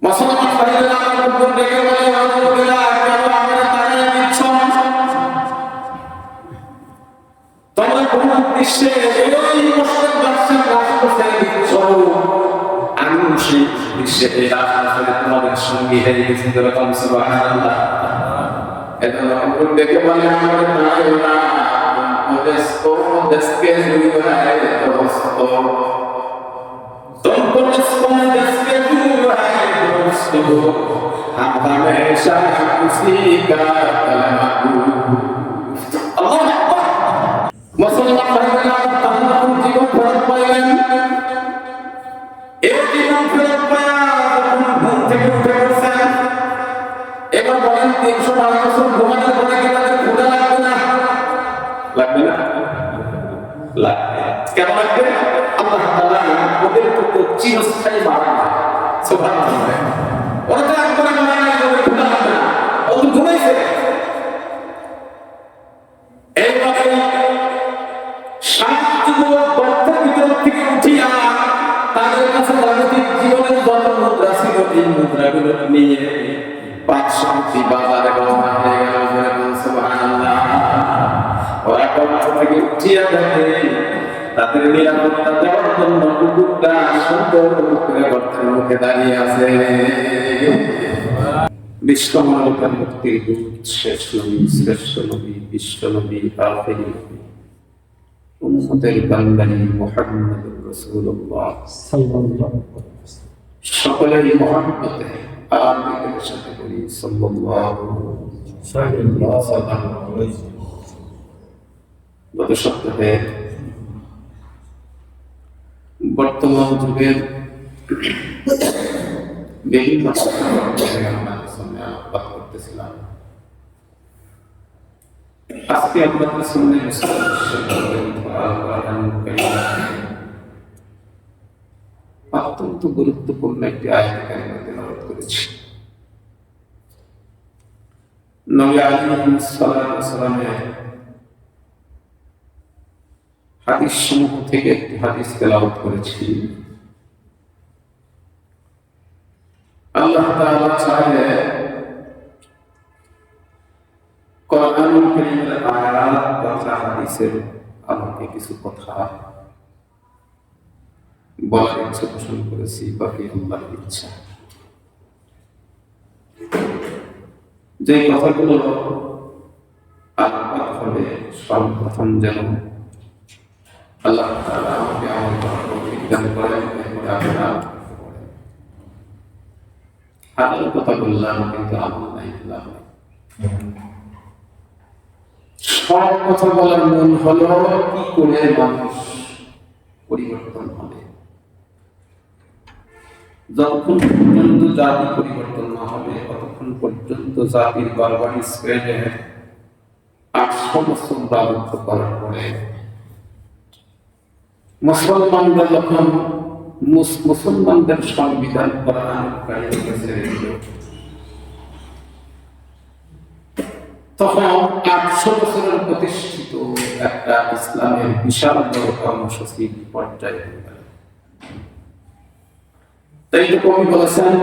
মুসলমান ভাইরা আমার উপর ডেকে বলে, আলহামদুলিল্লাহ, কেন আমরা তাড়িয়ে দিচ্ছ? তোমরা কোন উদ্দেশ্যে এই মুশরিক বাদশার রাষ্ট্র ছেড়ে দিচ্ছ? আমি সেই উদ্দেশ্যে এই রাষ্ট্র ছেড়ে তোমাদের সঙ্গী হয়ে গেছি। যেরকম সুবহানাল্লাহ। এটা উপর ডেকে বলে, আমরা তাড়িয়ে না, দেশকে জুড়ে রাখে দোস্ত, तुमको इसको जिसके दूर है दोस्तों, हम हमेशा उसी का कलमा अल्लाह अकबर। मुसलमान भाइयों तमाम जीवन फरक पाएं, एक जीवन फरक पाया तখন ঘুম থেকে উঠে বসেন। এবার বলেন 300 বছর ঘুমানোর পরে কি তাদের ক্ষুধা লাগবে না? লাগবে না? লাগবে। কেন লাগবে? আল্লাহ তাআলা ওদের প্রতি চিরস্থায়ী বাড়াবে। সুবহানাল্লাহ। ওরা তো একবারে মারা গেছে, ওদের ক্ষুধা লাগবে না, ও তো ঘুমাইছে। এইভাবে 7 যুবক গর্তের ভিতর থেকে উঠিয়া তাদের কাছে জাগতিক জীবনের যত মুদ্রা ছিল এই মুদ্রাগুলো নিয়ে পাঁচশান্তি বাজারে রওনা হয়ে গেল। সুবহানাল্লাহ। ওরা গর্ত থেকে উঠিয়া দেখে তাদের নিরাপত্তা দেওয়ার জন্য কুকুরটা সুন্দর করে গর্তের মুখে দাঁড়িয়ে আছে। বিশ্ব মানবতার মুক্তির দূত, শেষ নবী, শ্রেষ্ঠ নবী, বিশ্ব নবী, আখির নবী, উম্মতের বান্দানি মুহাম্মদুর রাসূলুল্লাহ সাল্লাল্লাহু আলাইহি ওয়াসাল্লাম সকলেরই মহব্বতে আমিনের সাথে বলি সাল্লাল্লাহু আলাইহি ওয়াসাল্লাম। গত সপ্তাহে বর্তমান যুগের বিভিন্ন করতেছিলাম। আজকে আপনাদের সামনে অত্যন্ত গুরুত্বপূর্ণ একটি আয়াত তেলাওয়াত করেছি। নবী আলাইহিস সালামের হাদিস সমূহ থেকে একটি হাদিস তেলাওয়াত করেছি। আল্লাহ তাআলা চাইলে কোরআনুল কারীমের আয়াত বা হাদিসের আলোকে কিছু কথা বলার ইচ্ছা পোষণ করেছি, বাকি আল্লাহর ইচ্ছা। যে কথাগুলো আলোকপাত হবে সর্বপ্রথম যেন আল্লাহ তাআলা আমাকে আমল করার তৌফিক দান করেন, এরপরে আপনারা হালাল কথা বললাম কিন্তু আমল নাই। সব কথা বলার মূল হলো কি করে মানুষ পরিবর্তন হবে। যতক্ষণ পর্যন্ত জাতি পরিবর্তন না হবে ততক্ষণ পর্যন্ত জাতির বারবারি স্প্রেডে 800 বছর রাজত্ব করার পরে মুসলমানদের যখন মুসলমানদের সংবিধান কোরআন কারীমকে ছেড়ে দিল, তখন 800 বছরের প্রতিষ্ঠিত একটা ইসলামের বিশাল বড় কর্মসূচি পর্যায়ে হয়ে গেল। তাই তো কবি বলেছেন,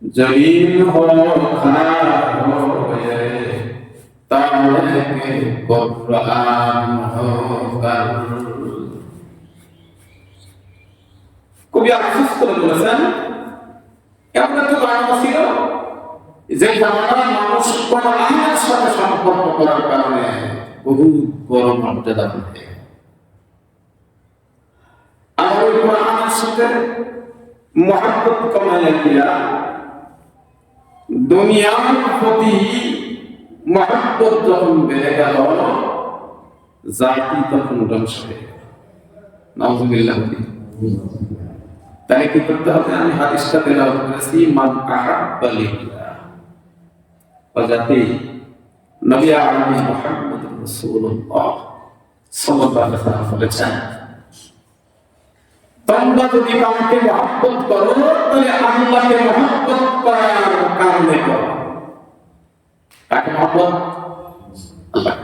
जमीन हो खार होए ताले के कुरान होकर। কবি আফসোস করে বলেছেন, এমন একটা জামানা ছিল যে জামানার মানুষ কোরআনের সাথে সম্পর্ক করার কারণে বহু বড় মর্যাদা পেত। আর ওই কোরআনের সাথে মহব্বত কমাইয়া দিয়া দুনিয়ার প্রতি মহব্বত যখন বেড়ে গেল, জাতি তখন ধ্বংস হয়ে গেল। নাউযুবিল্লাহ। তাই কি করতে হবে? আমি হাদিসটা তেলাওয়াত করেছি, মান আহাব্বা লিল্লাহ ওয়া জাতি নবী আলাইহি মুহাম্মদুর রাসূলুল্লাহ সাল্লাল্লাহু আলাইহি ওয়াসাল্লাম বলেছেন, তোমরা যদি কাউকে মহব্বত করো তাহলে আল্লাহকে মহব্বত করার কারণে করো। কাকে মহব্বত? আল্লাহ।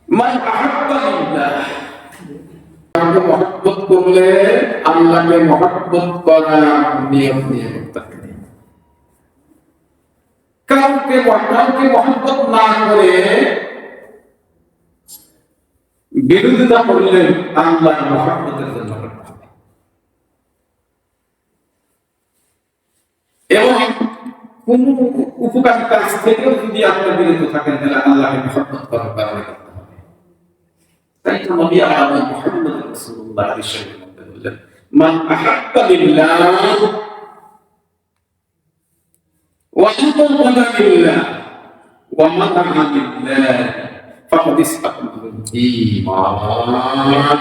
মান আহাব্বা লিল্লাহ, কাউকে মহব্বত করলে আল্লাহকে মহব্বত করার নিয়ম নিয়ে করতে হবে। কাউকে মহব্বত না করে বিরোধিতা করলে আল্লাহর মহব্বতের জন্য করতে হবে। এবং কোন উপকারী কাজ থেকে যদি আপনি বিরত থাকেন তাহলে আল্লাহকে মহব্বত করার কারণে করতে হবে। তাই তো নবী আলাইহিস মুহাম্মদ রাসূলুল্লাহ ইরশাদ করলেন, মান আহাব্বা লিল্লাহ ওয়া আতাআ লিল্লাহ ওয়া মাতা'a লিল্লাহ ফাকাদ ইসতাকমালাল ঈমান।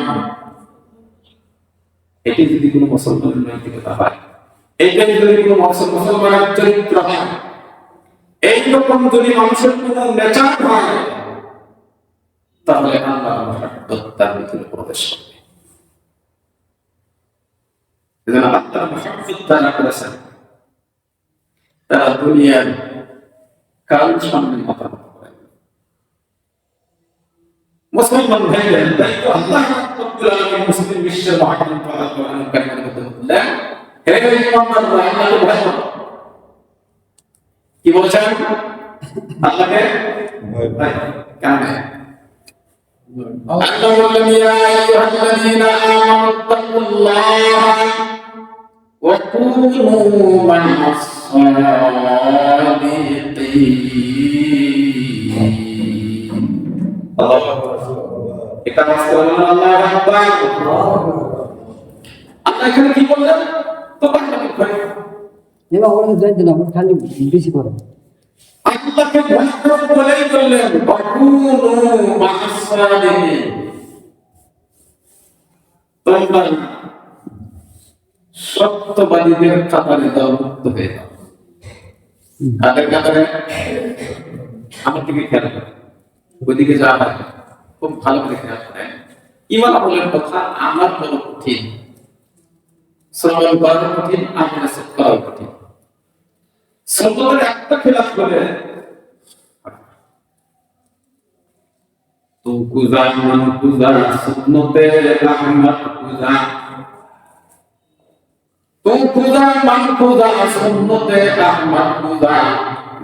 এটি যদি কোনো মুসলমানের নৈতিকতা হয়, এইটাই যদি কোনো মুসলমানের চরিত্র হয়, এইরকম যদি মানুষের কোনো নেচার হয়, তাহলে আল্লাহর মহব্বত তার ভিতরে প্রবেশ করবে। এজন্য আল্লাহর মহব্বত যারা করেছেন তারা দুনিয়ার কাল সামনে মাথা নত করেন। মুসলমান ভাইরা, তাই তো আল্লাহ রাব্বুল আলামিন মুসলিম বিশ্বের মহান কোরআন কারীমের মধ্যে বললেন, হে ঈমানদাররা, আল্লাহকে ভয় করো। কি বলেছেন? আল্লাহকে ভয় করো। কেন? আল্লাহ বললেন, ইয়া আইয়ুহাল্লাযীনা আমানু তাকুল্লাহ ওয়া কুনু মা'আস সাদিকিন। আল্লাহু আকবার। এটা বললেন আল্লাহু আকবার। আল্লাহ এখানে কি বললেন? তো আল্লাহকে ভয় করো। এবার ওরা জানতে না, খালি বেশি করো। আল্লাহকে ভয় করো বলেই বললেন, ওয়া কুনু মা'আস সাদিকিন। তোমরা সত্যবাদীদের কাতারে দলভুক্ত হয়ে যাও। কাদের কাতারে? আমার দিকে খেয়াল করেন, ওইদিকে যাওয়া হয় খুব ভালো করে খেয়াল করেন। ঈমান আমলের কথা আমার বড় কঠিন, শ্রবণ করা কঠিন, আমল করা কঠিন। সুন্নতের একটা খেলাফ করে তো কুজা মান কুজা সুন্নতে আহমদ কুজা, তো কুজা মান কুজা সুন্নতে আহমদ কুজা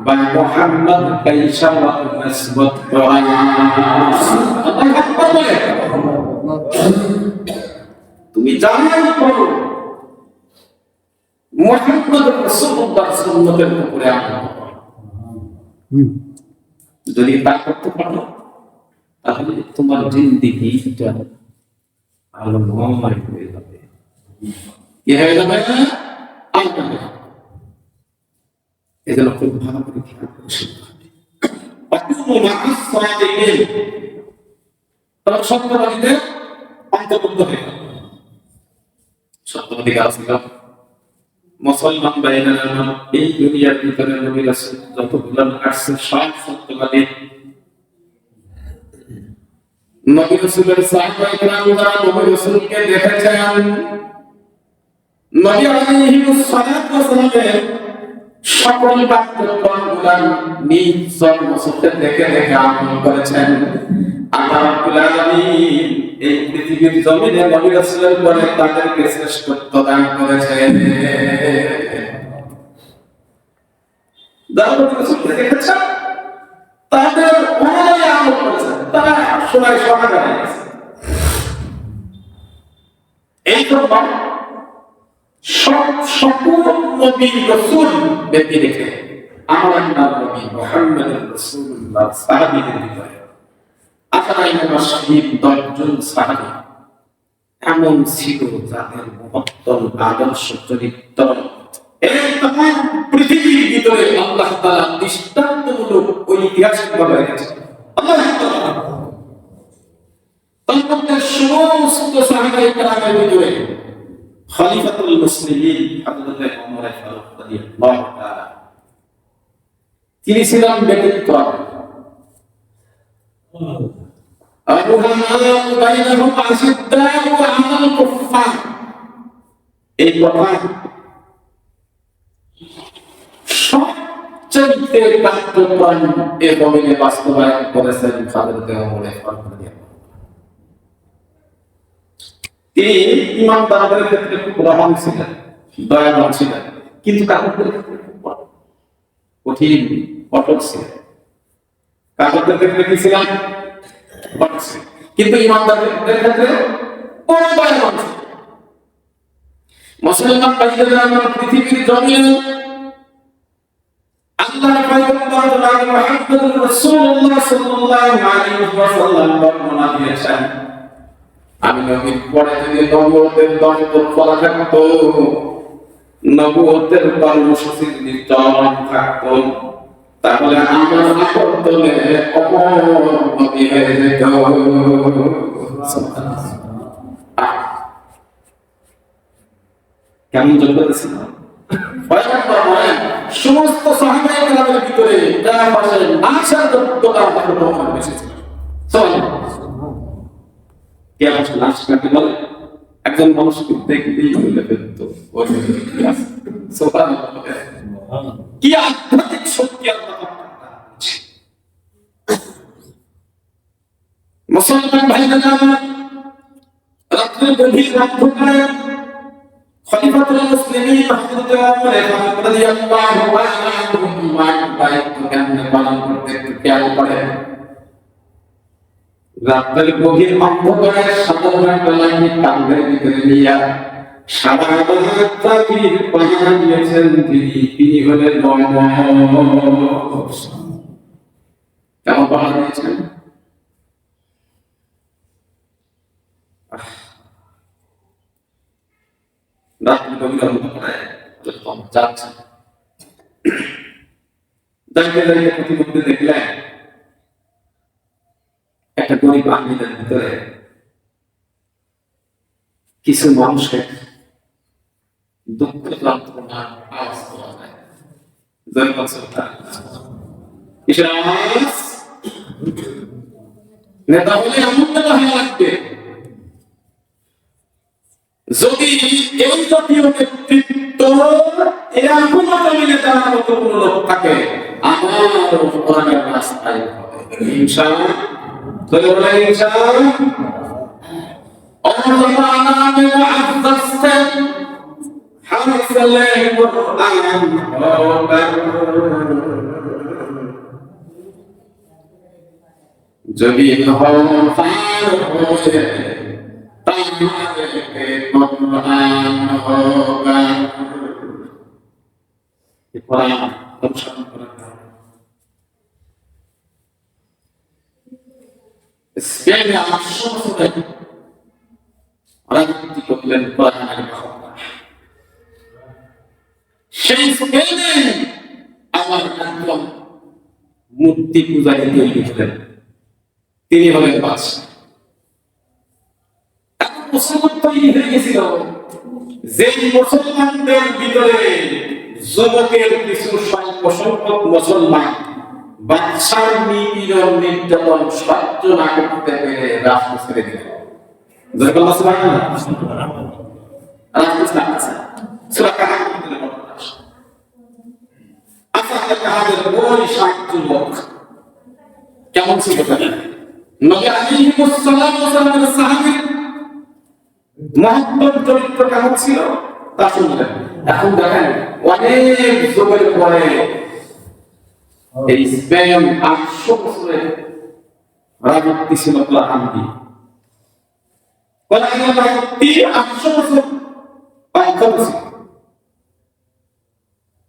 বা মুহাম্মদ কাইসা ওয়া নাসবত কোরআন। আল্লাহু আকবার বলে, তুমি জানাই করো মুহাম্মদ রাসূলুল্লাহ সুন্নতের উপরে আমল করো। যদি তা করতে পারো তাহলে তোমার জিন্দেগিটা আলোময় হয়ে যাবে। কি হয়ে যাবে? আলোময়। এজন্য খুব ভালো করে খেয়াল করে শুনতে হবে। অকুনু মা'আস সাদিকিন, তারা সত্যবাদীদের অন্তর্ভুক্ত হয়ে গেল। সত্যবাদী কারা ছিল? মুসলমান ভাইরা, এই দুনিয়ার ভিতরে নবী রাসূল যতগুলো আসছে সব সত্যবাদী। নবী রাসূলের সাহাবায়ে কেরাম যারা নবী রাসূলকে দেখেছেন, নবী আলাইহিস সালাতু ওয়াস সালামের সকল কার্যক্রমগুলো নিজ চক্ষে দেখে দেখে আমল করেছেন। আল্লাহ রাব্বুল আলামিন এই পৃথিবীর জমিনে নবী রাসূলের পরে তাদেরকে শ্রেষ্ঠত্ব দান করেছেন। যারা নবী রাসূলকে দেখেছেন তাদের অনেক আমল করেছেন, তারা শোনায় সহায়তা করেছে। এই জন্য সকল নবী রাসূল ব্যক্তি দেখে আমার নাম নবী মুহাম্মদ রাসূলুল্লাহ সাহাবীদের ভিতরে 10 জন সাহাবী এমন ছিল যাদের মহত্তম আদর্শ চরিত্র এই তমাম পৃথিবীর ভিতরে আল্লাহ তাআলা দৃষ্টান্তমূলক ঐতিহাসিকভাবে রেখেছেন। আল্লাহ তাআলা তাদের সমস্ত সাহাবায়ে কেরামের ভিতরে খলিফাতুল মুসলিমিন হযরত ওমর ফারুক রাদিয়াল্লাহু তাআলা, তিনি ছিলেন ব্যক্তিত্ব আবুহাম বাইনাহুম আশিদ্দাউ আলাল কুফফার। এই কথা সবচেয়ে কার্যক্রম এ জমিনে বাস্তবায়ন করেছেন হযরত ওমর ফারুক রাদিয়াল্লাহু আনহু। তিনি ইমানদারদের ক্ষেত্রে খুব রহম ছিলেন, দয়াবান ছিলেন, কিন্তু কাফেরদের ক্ষেত্রে খুব কঠিন, কঠোর ছিলেন। কাফেরদের ক্ষেত্রে কি ছিলেন? কঠোর ছিলেন, কিন্তু ইমানদারদের ক্ষেত্রে বড় দয়াবান ছিলেন। মুসলমান ভাইয়েরা আমার পৃথিবীর জমিনে আল্লাহর পয়গম্বর জনাব মুহাম্মদুর রাসূলুল্লাহ সাল্লাল্লাহু আলাইহি ওয়াসাল্লাম বর্ণনা দিয়েছেন, আমি নবীর পরে যদি নবুয়তের দপ্তর খোলা থাকতো, নবুয়তের কর্মসূচি যদি চলমান থাকতো, তাহলে আমার আবর্তনে অমর নবী হয়ে যেত। কেমন জলতেছে না? পয়গম্বর বলেন সমস্ত সাহাবায়ে কেরামের ভিতরে যারা পাশে আশার যোগ্যতা আমার বেশি ছিল। সুবহানাল্লাহ। কে আছে লাশ কাকে বলে? একজন মানুষকে দেখতেই বলে ফেলতো ওই সুবহানাল্লাহ। কি আধ্যাত্মিক শক্তি আল্লাহ মুসলমান ভাইরা আমার রাত্রে গভীর অন্ধকারে খলিফাতুল মুসলিমিন হযরত ওমর ফারুক রাদিয়াল্লাহু আনহু ইমান দায়িত্ব কেমনে পালন করতে খেয়াল করেন। রাতের গভীর অন্ধকারে সাধারণ বেলাকে কাঁধের ভিতরে নিয়ে সাদা তাকির পাহারা দিয়েছেন তিনি হলেন কেমন পাহারা দিয়েছেন? রাত্রি গভীর অন্ধকারে যাচ্ছে, যাইতে যাইতে প্রতিমধ্যে দেখলেন একটা গরিব আঙ্গিনার ভিতরে কিছু মানুষের দুঃখ যন্ত্রণা আওয়াজ পাওয়া যায়। কিসের আওয়াজ? নেতা হলে এমন নেতা হওয়া লাগবে, যদি এই জাতীয় নেতৃত্ব এরকম নেতার মতো কোন লোক থাকে, আমার কোরআনের রাস্তায় হবে ইনশাআল্লাহ। যদি স্পেনে 800 বছর রাজনীতি করলেন কোরআনের বাহক। সেই স্পেনে আমার একজন মূর্তি পূজারী তৈরি হলেন, তিনি হলেন বাদশা। এত মুসলমান তৈরি হয়ে গেছিল যে মুসলমানদের ভিতরে যুবকের কিছু সংখ্যক মুসলমান বাদশার নিপীড়ন নির্যাতন সহ্য না করতে পেরে রাষ্ট্র ছেড়ে দিল। কেমন ছিল নবী আলাইহিস সালামের সাহাবীর মহত্তম চরিত্র কেমন ছিল তা শুনলেন। এখন দেখেন অনেক যুগের পরে এই স্পেন 800 বছরের রাজত্ব ছিল কোরআন দিয়ে। কোরআনের রাজত্ব 800 বছর অক্ষত ছিল।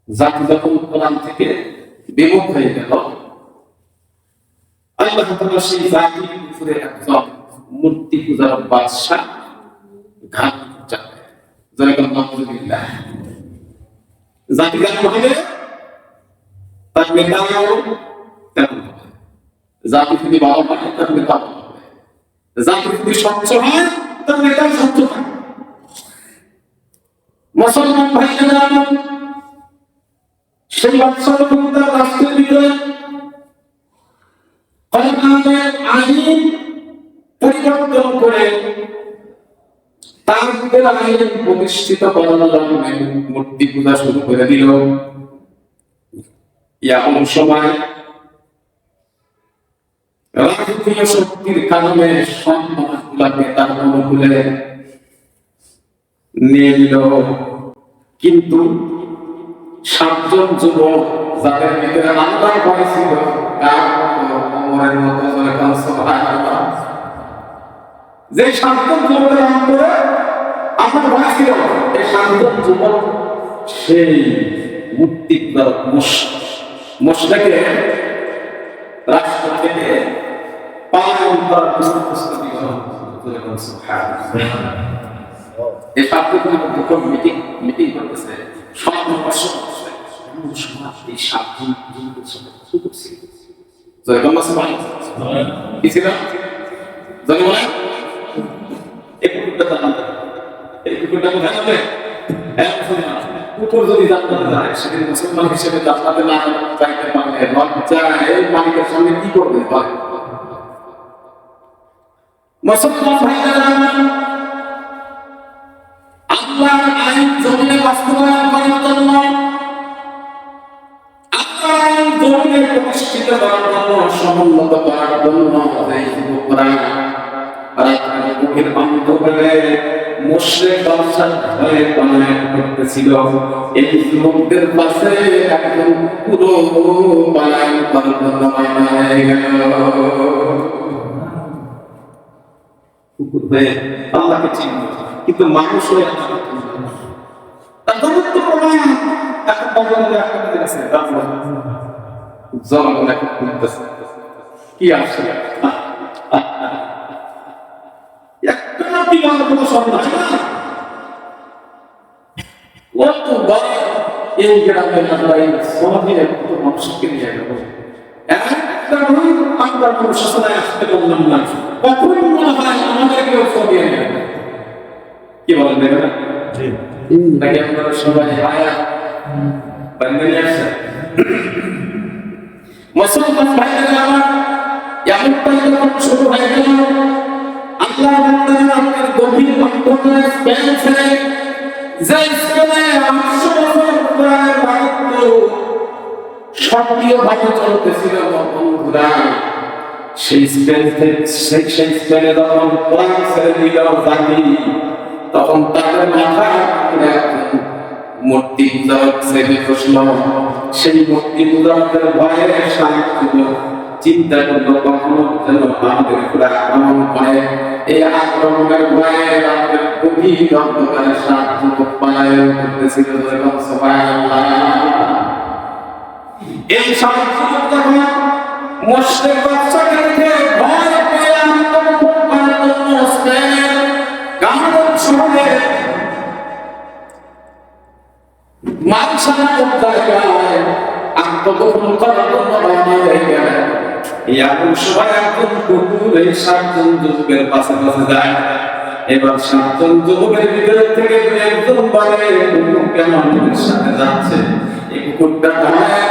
জাতি যখন কোরআন থেকে বিমুখ হয়ে গেল, আল্লাহ তাআলা সেই জাতির উপরে একজন মূর্তি পূজার বাদশা ঘাত চাপে যেরকম নাউযুবিল্লাহ। জাতি কেমন হবে তার নেতাও তেমন হবে। জাতি যদি ভালো হয় তার নেতা ভালো হবে, জাতি যদি স্বচ্ছ হয় তার নেতাও স্বচ্ছ থাকবে। মুসলমান ভাইয়েরা সেই বাদশার ক্ষমতার রাষ্ট্রের ভিতরে কোরআনের আইন পরিবর্তন করে তার ভিতরে আইন প্রতিষ্ঠিত করার জন্য মূর্তি পূজা শুরু করে দিল। এমন সময় রাজকীয় শক্তির কারণে সব মানুষগুলাকে তার অনুকূলে নিয়ে নিল, কিন্তু 7 জন যুবক যাদের ভিতরে আল্লাহর ভয় ছিল, ওমরের মতো যখন সুবহানাল্লাহ, যে 7 জন যুবকের অন্তরে আল্লাহর ভয় ছিল, এই 7 জন যুবক সেই মুক্তিদায়ক মুশরিককে রাষ্ট্র থেকে পালন করার প্রস্তুতি গ্রহণ করলেন। সুবহানাল্লাহ। এই 7 জন যুবক মিটিং করতেছে, সব বর্ষ এই 7 জন যুবক ছিল। যখন কি ছিল যখন এই কুকুরটা কোথায় যাবে? কুকুর যদি জান্নাতে যায়, সেদিন মুসলমান হিসেবে জান্নাতে না যাইতে পারলে লজ্জায় মালিকের সামনে কি করবে? মুসলমান ভাইরা, আল্লাহর আইন জমিনে বাস্তবায়ন করার জন্য, আল্লাহর আইন জমিনে প্রতিষ্ঠিত করার জন্য, সমুন্নত করার জন্য এই যুবকরা রাতের গভীর অন্ধকারে মুশরিক বাদশার ভয়ে পলায়ন করতেছিল। এই যুবকদের পাশে একজন পুরো পলায়ন করার জন্য হয়ে গেল। কুকুর হয়ে আল্লাহকে চিনল, কিন্তু মানুষ হয়ে তার দৌত্য প্রমাণ এখন বদলে একটা দিয়েছে। জনগণ এখন করতেছে কি আসছে কোনো সন্দেহ না। এই গ্রামের মানুষকে নিয়ে গেল, আমরা প্রশাসনায় আসতে বললাম না, কখন মনে হয় আমাদেরকেও সরিয়ে নেবে। কি বলেন দেখে না? নাকি আপনারা সবাই আয়া বান্ধে আসছে? মুসলমান ভাইরা আমার এমনটাই যখন শুরু হয়ে গেল, আল্লাহ আপনার গভীর অন্তরে স্পেন ছেড়ে, যে স্পেনে 800 বছর প্রায় রাজত্ব সক্রিয়ভাবে চলতেছিল বন্ধুরা, সেই স্পেনে যখন কোরআন ছেড়ে দিল জাতি, তখন তাদের মাথায় মূর্তি পূজারক ছেড়ে বসল। সেই মূর্তি পূজারকের ভয়ে শান্ত চিন্তা করলো কখনো যেন আমাদের উপরে আক্রমণ করে। এই আক্রমণের ভয়ে রাতের গভীর অন্ধকারে 7 যুবক পলায়ন করতেছিল। সুবহানাল্লাহ। এই 7 যুবক যখন মুশরিক বাদশাকে দেখে ভয় পেয়ে আত্মগোপন করার জন্য স্পেনের গামন শহরে মানসানা জায়গায় আত্মগোপন করার জন্য রওনা হয়ে গেলেন। এমন সময় একজন কুকুর এই 7 জন যুবকের পাশে যায়। এবার 7 জন যুবকের ভিতর থেকে একজন বলে, কুকুর কেন আমাদের সাথে যাচ্ছে? এই কুকুরটা দাঁড়ায়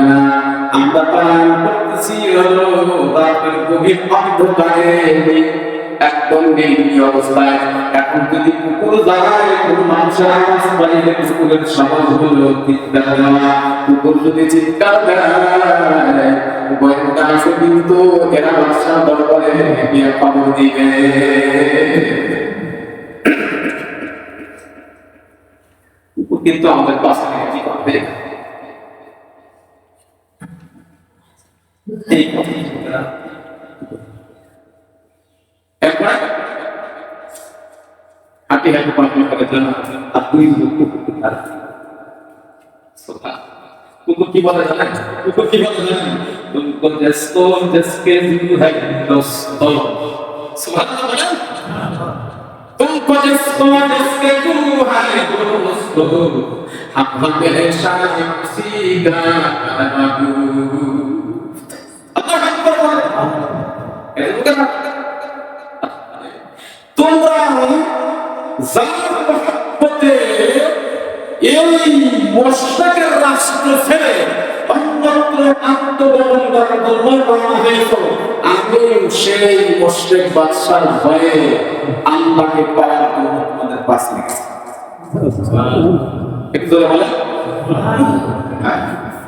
না, আমরা পালন করতেছি হলো রাতের গভীর অন্ধকারে একদম নির্মী অবস্থায়। এখন যদি কুকুর যায়, কোনো মানুষের আওয়াজ পাইলে কুকুরের সহজ হলো চিৎকার দেওয়া। কুকুর যদি চিৎকার দেয়, গোয়েন্দা আছে কিন্তু এরা বাদশার দরবারে গিয়ে খবর দিবে। কুকুর কিন্তু আমাদের পাশে কি করবে? এই কথা একবার হাঁটি পাঠন করে জন্য আর 2 কুকুর কুকুর কি বলে জানেন? কুকুর কি বলে জানেন? तुमको जिसके दिल है दोस्तों, सुभान अल्लाह। तुमको जिसके दिल है दोस्तों, हम हमेशा उसी का महबूब। अल्लाह अकबर। তোমরা যার মহব্বতে এই মুশরিকের রাষ্ট্র ছেড়ে অন্যত্র আত্মগোপন করার জন্য রওনা হয়েছ, আমি সেই মুশরিক বাদশার ভয়ে আল্লাহকে পাওয়ার জন্য তোমাদের পাশে গেছি। একটু জোরে বলেন।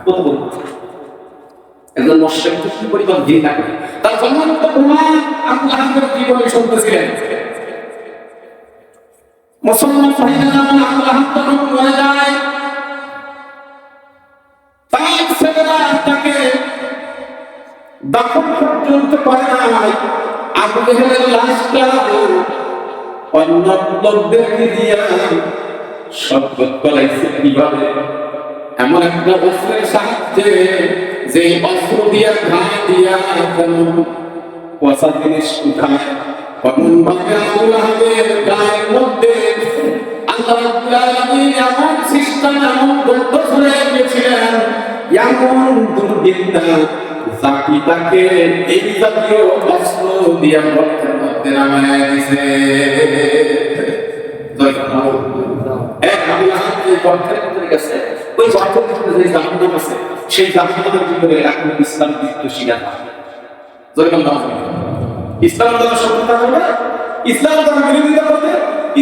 কত বড় একজন মুশরিক কি পরিমাণ ঘৃণা করে তার সম্মানিত প্রমাণ আবু লাহাবের জীবনে শুনতেছিলেন মুসলমান ভাইরা আবু লাহাব যখন মরে যায় তার ছেলেরা তাকে দাফন পর্যন্ত করে নাই আবু জেহেলের লাশটা অন্য লোকদেরকে দিয়ে শপথ করাইছে কিভাবে এমন একটা অস্ত্রের সাহায্যে যে অস্ত্র দিয়া ঘা দিয়া কোনো পচা জিনিস উঠায় এমন ভাবে আবু লাহাবের গায়ের মধ্যে আল্লাহ রাব্বুল আলামিন এমন সিস্টেম এমন দণ্ড ছড়িয়ে দিয়েছিলেন এমন দুর্বিদ্যা জাতি তাকে এই জাতীয় অস্ত্র দিয়া গর্তের মধ্যে নামায় দিছে এক আবু লাহাব যে গর্তের মধ্যে গেছে ওই গর্তের মধ্যে যে জাহান্নাম আছে সেই জাহান্নামের ভিতরে এখন ইসলাম বিদ্বেষী না যেরকম নাম ইসলাম দ্বারা শত্রুতা করবে ইসলাম দ্বারা বিরোধিতা করবে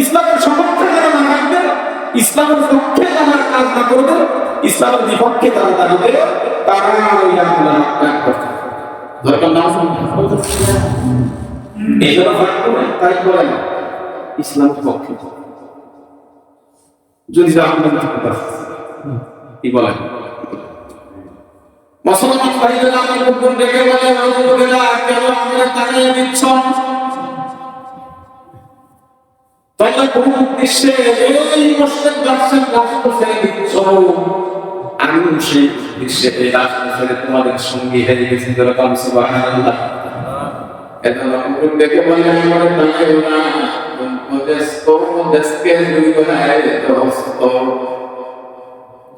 ইসলামের সমর্থন যারা না রাখবে ইসলামের পক্ষে যারা কাজ না করবে ইসলামের বিপক্ষে যারা দাঁড়াবে তারা ওই আবু লাহাব ত্যাগ করতে যেরকম নাম এই জন্য তাই করেন ইসলামের পক্ষে যদি জাহান্নামে থাকতে পারে কি বলেন মুসলমান ভাইরা আমার লোকজন ডেকে বলে লোকেরা কেন আমরা তাড়িয়ে দিচ্ছ তোমরা কোন উদ্দেশ্যে এই মুশরিক ব্যবসার রাষ্ট্র ছেড়ে দিচ্ছ আমি সেই উদ্দেশ্যে এই রাষ্ট্র ছেড়ে তোমাদের সঙ্গী হয়ে গেছি যেরকম সুবহানাল্লাহ এটা লোকজন ডেকে বলে আমরা তাড়িয়ে না desque duro है दोस्तों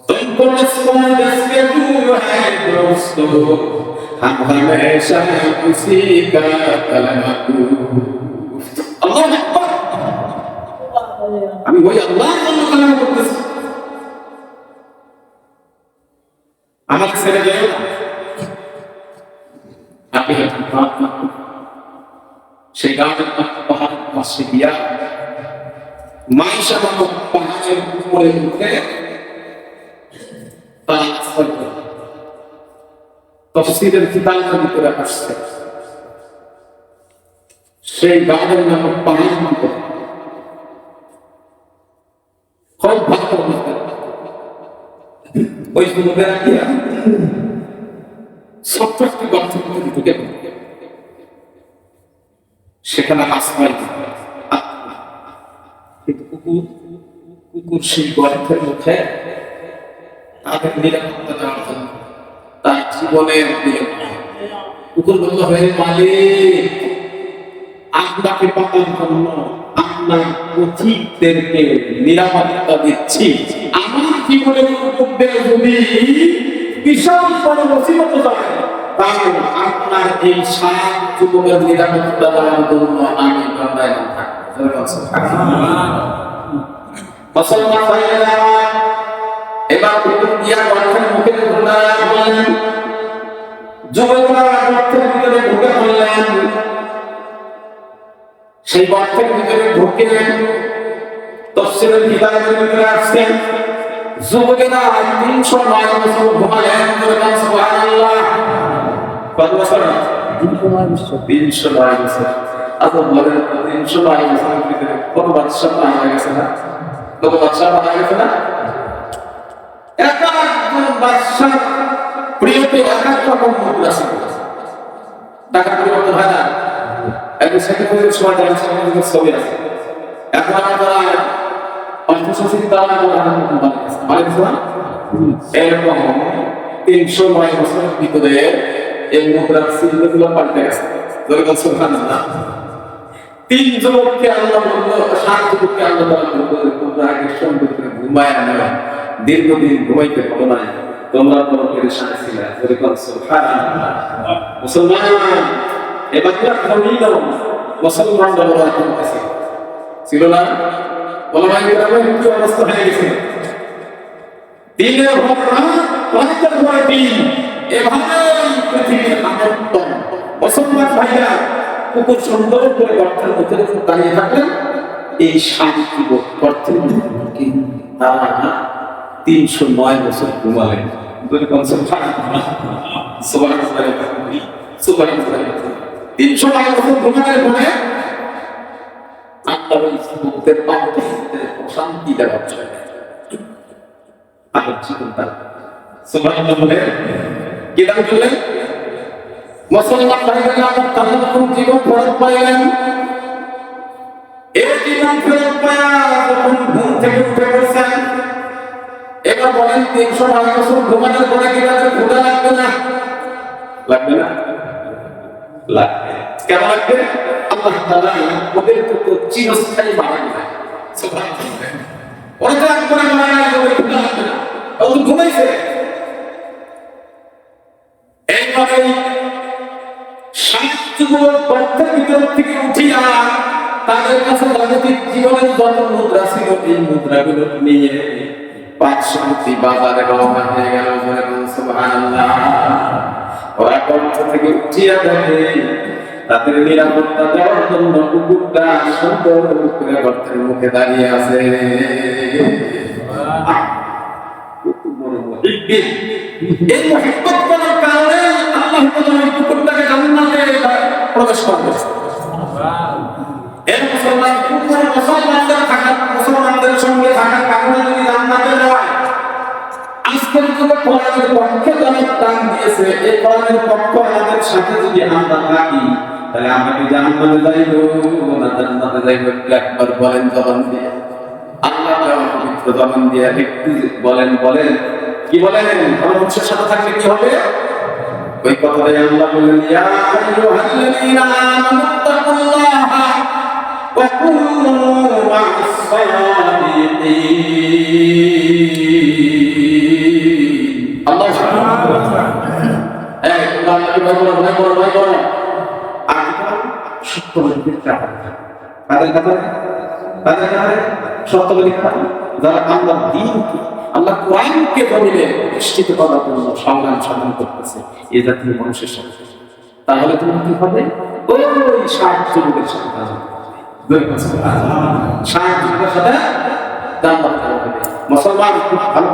तुमको desque duro है दोस्तों हम हमेशा उसी का कलमा अल्लाह अकबर আমি ওই আল্লাহর জন্য কালামা করতেছি আমাকে ছেড়ে দেয় আপনি সেই গাছের পাহাড়ের পাশে গিয়া মাইশা নামক পাহাড়ের উপরে উঠে তাফসীরের কিতাবের ভিতরে আসছে সেই গাছের নামক পাহাড়ের উপরে খুব ভালো ওই যুবকেরা গিয়া ছোট্ট একটি গর্তের মধ্যে ঢুকে সেখানে আসমাই কুকুর সেই গর্তের মুখে তাদের নিরাপত্তা দেওয়ার জন্য তার জীবনের কুকুর বলল হে মালিক আপনাকে পাওয়ার জন্য আপনার পথিকদেরকে নিরাপত্তা দিচ্ছি আমার জীবনের কুকুরদের যদি বিশাল বড় মুসিবত যায় তাহলে আপনার এই সাত যুবকের নিরাপত্তা দেওয়ার জন্য আমি বান্দায় থাকবো মুসলমান ভাইয়েরা এবার কুকুর দিয়া গর্তের মুখে বললেন যুবকরা গর্তের ভিতরে ঢুকে পড়লেন সেই গর্তের ভিতরে ঢুকে তাফসীরের কিতাবের ভিতরে আসছেন যুবকেরা 309 বছর ঘুমালেন সুবহানাল্লাহ কত বছর 309 বছর আচ্ছা বলেন 309 বছরের ভিতরে কত বাদশা মারা গেছে না কত বাদশা মারা গেছে না একজন বাদশা প্রিয়তে এক রকম মুদ্রা ছিল টাকা পরিবর্তন হয় না একজন সেক্রেটারির সময় যারা সেক্রেটারির ছবি আছে এখন যারা অর্থসচিব তারা মালিক না এরকম 309 বছরের ভিতরে এই মুদ্রার চিহ্নগুলো পাল্টে গেছে যেরকম সুবহানাল্লাহ 3 যুবককে আল্লাহ বলল 7 যুবককে আল্লাহ তাআলা বলল তোমরা আগে সুন্দর করে ঘুমায় না দীর্ঘদিন ঘুমাইতে পারো না তোমরা বড় পেরেশান ছিলে যেরকম সুবহানাল্লাহ মুসলমান এবার কি খমিল মুসলমান বলা করতেছে ছিল না ওলামায়ে কেরামের কি অবস্থা হয়ে গেছে দিনের পর রাত রাতের পর দিন এভাবে পৃথিবীর আনন্দ মুসলমান ভাইরা কুকুর সুন্দর করে গর্তের মধ্যে দাঁড়িয়ে থাকলেন এই শান্তি গর্তের মধ্যে তারা 309 বছর ঘুমালেন। দুই কনসেপ্ট সুবহানাল্লাহ, 309 বছর ঘুমানোর পরে আল্লাহর ইসলামের পাপে শান্তি দেওয়ার জন্য আলোর জীবন তার সুবহানাল্লাহ কি দান করলেন? মুসলমান ভাইরা আমার তাল্লাকুম জীবন ফেরত পাইলেন। এই জীবন ফেরত পায়া যখন ঘুম থেকে উঠে বসেন, এবার বলেন 309 বছর ঘুমানোর পরে কি তাদের ক্ষুধা লাগবে না? লাগবে না? লাগবে। কেন লাগবে? আল্লাহ তাআলা ওদের তো চিরস্থায়ী বানায় না। সুবহানাল্লাহ। ওরা তো একবারে বানায় না, ওদের ক্ষুধা লাগবে না। ও তো ঘুমাইছে। এইভাবেই সাহিত্যগুলোর গর্তের ভিতর থেকে উঠিয়া তাদের কাছে জাগতিক জীবনের যত মুদ্রা ছিল এই মুদ্রাগুলো নিয়ে পাঁচ শান্তি বাজারে রওনা হয়ে গেল। সুবহানাল্লাহ। ওরা গর্ত থেকে উঠিয়া দেখে তাদের নিরাপত্তা দেওয়ার জন্য কুকুরটা সুন্দর করে গর্তের মুখে দাঁড়িয়ে আছে। এই মুহাব্বত করার কারণে আল্লাহ তাআলা এই কুকুরটাকে জান্নাতে প্রবেশ করাবে। এই মুসলমানদের সঙ্গে থাকার কারণে যদি জান্নাতে যায়, আজকের যুগে কোরআনের পক্ষে অনেক দান দিয়েছে। এই কোরআনের পক্ষ আমাদের সাথে যদি আমরা থাকি, তাহলে আমরা কি জান্নাতে যাইব না জান্নাতে যাইব? একবার বলেন জবান দিয়ে, আল্লাহ তাআলা পবিত্র জবান দিয়ে একটু বলেন কি বলেন? মানুষের সাথে থাকলে কি হবে? ওই কথাটাই আল্লাহ বললেন, ইয়া আইয়ুহাল্লাযীনা আমানুত্তাকুল্লাহা ওয়া কুনু মা'আস সাদিকিন। আল্লাহ সুবহানাহু ওয়া তাআলা এই আল্লাহকে ভয় করো। আর সত্যবাদীদের কাতারে কাতারে সত্যবাদীর কাতারে যারা আল্লাহর দ্বীনকে, আল্লাহ কোরআনকে বলে প্রতিষ্ঠিত করার জন্য সংগ্রাম সাধন করতেছে এই জাতীয় মানুষের সাথে, তাহলে তুমি কি হবে? ওই সাহায্যের সাথে কাজ হবে। সাহায্যের সাথে মুসলমান খুব ভালো